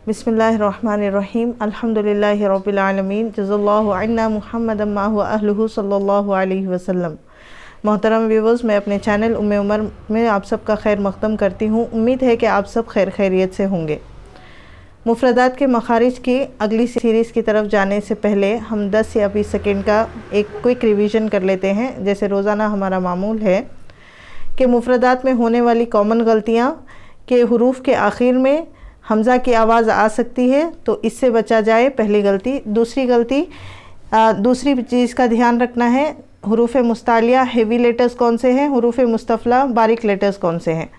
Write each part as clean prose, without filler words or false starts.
बिस्मिल्लाहिर्रहमानिर्रहीम अल्हम्दुलिल्लाहि रब्बिल आलमीन जज़ल्लाहु अन्ना मुहम्मदन मा हुवा अहलुहु सल्लल्लाहु अलैहि वसल्लम। मोहतरम व्यूवर्स, मैं अपने चैनल उम्मे उमर में आप सबका खैर मक़दम करती हूँ। उम्मीद है कि आप सब खैरियत से होंगे। मुफ़रदात के मखारिज की अगली सीरीज़ की तरफ जाने से पहले हम 10 या 20 सेकेंड का एक क्विक रिवीजन कर लेते हैं। जैसे रोज़ाना हमारा मामूल है कि मुफ़रदात में होने वाली कॉमन गलतियाँ के हुरूफ के आखिर में हमज़ा की आवाज़ आ सकती है, तो इससे बचा जाए, पहली गलती। दूसरी चीज़ का ध्यान रखना है, हुरूफ मुस्तालिया हेवी लेटर्स कौन से हैं, हुरूफ मुस्तफ़ला बारीक लेटर्स कौन से हैं,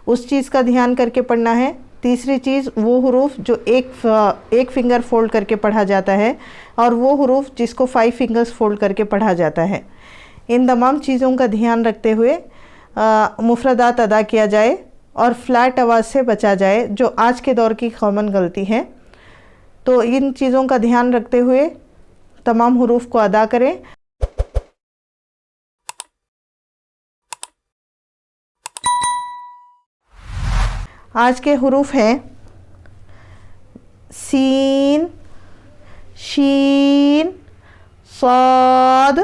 उस चीज़ का ध्यान करके पढ़ना है। तीसरी चीज़, वो हुरूफ जो एक फिंगर फोल्ड करके पढ़ा जाता है और वो हुरूफ जिसको 5 फिंगर्स फोल्ड करके पढ़ा जाता है। इन तमाम चीज़ों का ध्यान रखते हुए मुफ़रदात अदा किया जाए और फ्लैट आवाज़ से बचा जाए, जो आज के दौर की कॉमन गलती है। तो इन चीज़ों का ध्यान रखते हुए तमाम हुरूफ को अदा करें। आज के हुरूफ हैं सीन, शीन, साद,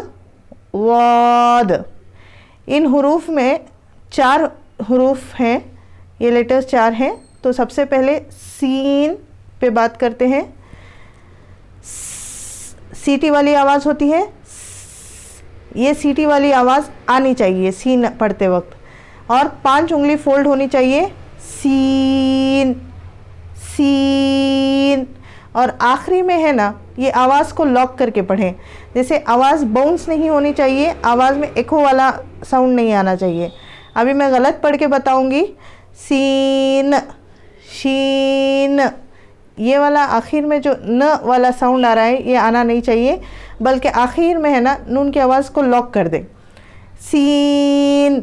वाद। इन हुरूफ में 4 हुरूफ हैं, ये लेटर्स 4 हैं। तो सबसे पहले सीन पे बात करते हैं। सीटी वाली आवाज़ होती है, ये सीटी वाली आवाज़ आनी चाहिए सीन पढ़ते वक्त, और 5 उंगली फोल्ड होनी चाहिए। सीन, सीन। और आखिरी में है ना, ये आवाज़ को लॉक करके पढ़ें। जैसे आवाज़ बाउंस नहीं होनी चाहिए, आवाज़ में एको वाला साउंड नहीं आना चाहिए। अभी मैं गलत पढ़ के बताऊंगी। सीन, शीन, ये वाला आखिर में जो न वाला साउंड आ रहा है, ये आना नहीं चाहिए, बल्कि आखिर में है ना, नून की आवाज़ को लॉक कर दें। सीन,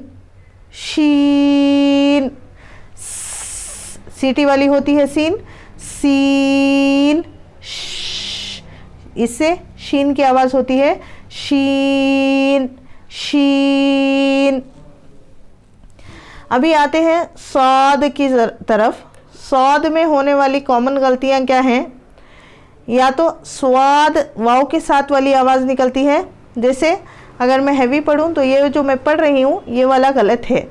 शीन, सीटी वाली होती है सीन, सीन, इससे शीन की आवाज़ होती है शीन, शीन। अभी आते हैं स्वाद की तरफ। स्वाद में होने वाली कॉमन गलतियां क्या हैं? या तो स्वाद वाव के साथ वाली आवाज़ निकलती है। जैसे अगर मैं हैवी पढ़ूं तो ये जो मैं पढ़ रही हूँ ये वाला गलत है,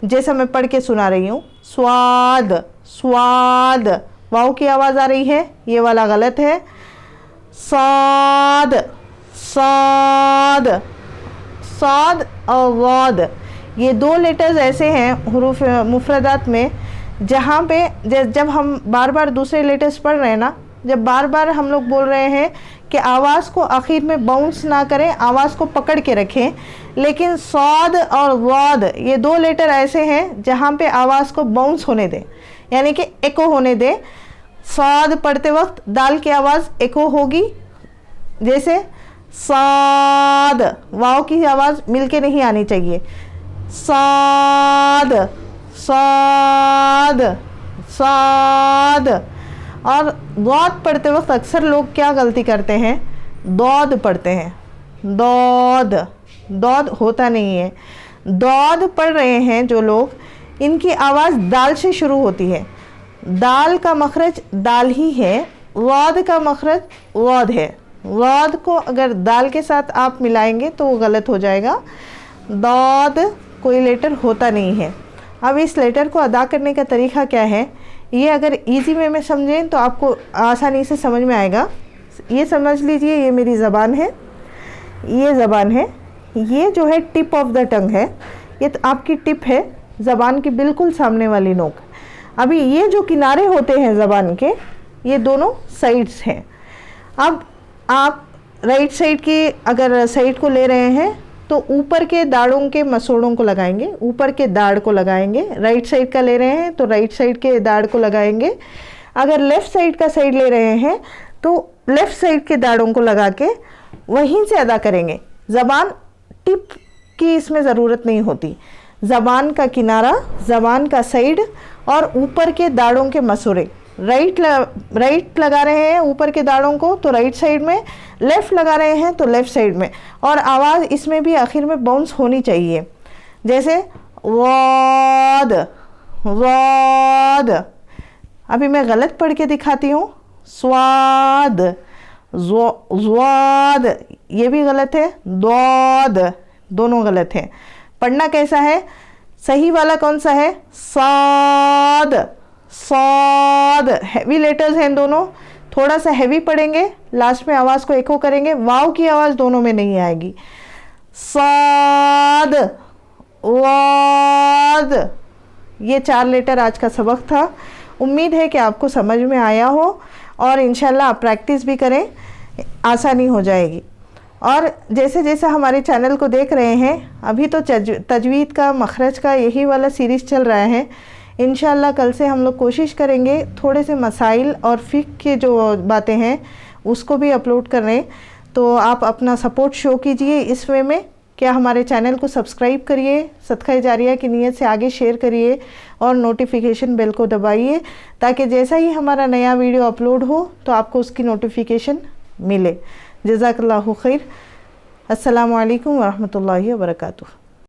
जैसा मैं पढ़ के सुना रही हूँ। स्वाद, स्वाद, वाव की आवाज़ आ रही है, ये वाला गलत है। साद, साद, साद और वाद, ये 2 लेटर्स ऐसे हैं हुरूफ मुफ़रदात में जहाँ पे जब हम बार बार दूसरे लेटर्स पढ़ रहे हैं ना, जब बार बार हम लोग बोल रहे हैं कि आवाज़ को आखिर में बाउंस ना करें, आवाज़ को पकड़ के रखें, लेकिन साद और वाद ये 2 लेटर ऐसे हैं जहाँ पे आवाज़ को बाउंस होने दें, यानी कि एको होने दें। साद पढ़ते वक्त दाल की आवाज़ एको होगी, जैसे साद, वाव की आवाज़ मिलके नहीं आनी चाहिए। साद, साद, साद। और दौद पढ़ते वक्त अक्सर लोग क्या गलती करते हैं, दौद पढ़ते हैं। दौद, दौद होता नहीं है। दौद पढ़ रहे हैं जो लोग, इनकी आवाज़ दाल से शुरू होती है। दाल का मखरज दाल ही है, वाद का मखरज वाद है। वाद को अगर दाल के साथ आप मिलाएंगे तो वो गलत हो जाएगा। दौद कोई लेटर होता नहीं है। अब इस लेटर को अदा करने का तरीका क्या है, ये अगर इजी वे में समझें तो आपको आसानी से समझ में आएगा। ये समझ लीजिए, ये मेरी ज़बान है, ये ज़बान है, ये जो है टिप ऑफ द टंग है, ये तो आपकी टिप है, ज़बान की बिल्कुल सामने वाली नोक। अभी ये जो किनारे होते हैं ज़बान के, ये दोनों साइड्स हैं। अब आप राइट साइड की अगर साइड को ले रहे हैं तो ऊपर के दाढ़ों के मसूड़ों को लगाएंगे, ऊपर के दाढ़ को लगाएंगे। राइट साइड का ले रहे हैं तो राइट साइड के दाढ़ को लगाएंगे। अगर लेफ़्ट साइड का साइड ले रहे हैं तो लेफ़्ट साइड के दाढ़ों को लगा के वहीं से अदा करेंगे। ज़बान टिप की इसमें ज़रूरत नहीं होती। ज़बान का किनारा, ज़बान का साइड और ऊपर के दाढ़ों के मसूड़े, राइट लगा रहे हैं ऊपर के दाढ़ों को तो राइट साइड में, लेफ़्ट लगा रहे हैं तो लेफ़्ट साइड में। और आवाज़ इसमें भी आखिर में बाउंस होनी चाहिए, जैसे वाद, वाद। अभी मैं गलत पढ़ के दिखाती हूँ, स्वाद, ज़्वाद, ये भी गलत है, दौद, दोनों गलत हैं। पढ़ना कैसा है, सही वाला कौन सा है, साद, साद, हैवी लेटर्स हैं दोनों, थोड़ा सा हैवी पढ़ेंगे, लास्ट में आवाज़ को एको करेंगे, वाव की आवाज़ दोनों में नहीं आएगी। साद, वाद, ये 4 लेटर आज का सबक था। उम्मीद है कि आपको समझ में आया हो और इंशाल्लाह आप प्रैक्टिस भी करें, आसानी हो जाएगी। और जैसे जैसे हमारे चैनल को देख रहे हैं, अभी तो तजवीद का, मखरज का यही वाला सीरीज़ चल रहा है। इंशाल्लाह कल से हम लोग कोशिश करेंगे थोड़े से मसाइल और फ़िक़्ह के जो बातें हैं उसको भी अपलोड करें। तो आप अपना सपोर्ट शो कीजिए इस वे में, क्या हमारे चैनल को सब्सक्राइब करिए, सदका जारिया की नीयत से आगे शेयर करिए और नोटिफिकेशन बेल को दबाइए, ताकि जैसा ही हमारा नया वीडियो अपलोड हो तो आपको उसकी नोटिफिकेशन मिले। जज़ाकल्लाहु खैर। अस्सलामु अलैकुम वरहमतुल्लाहि वबरकातुहू।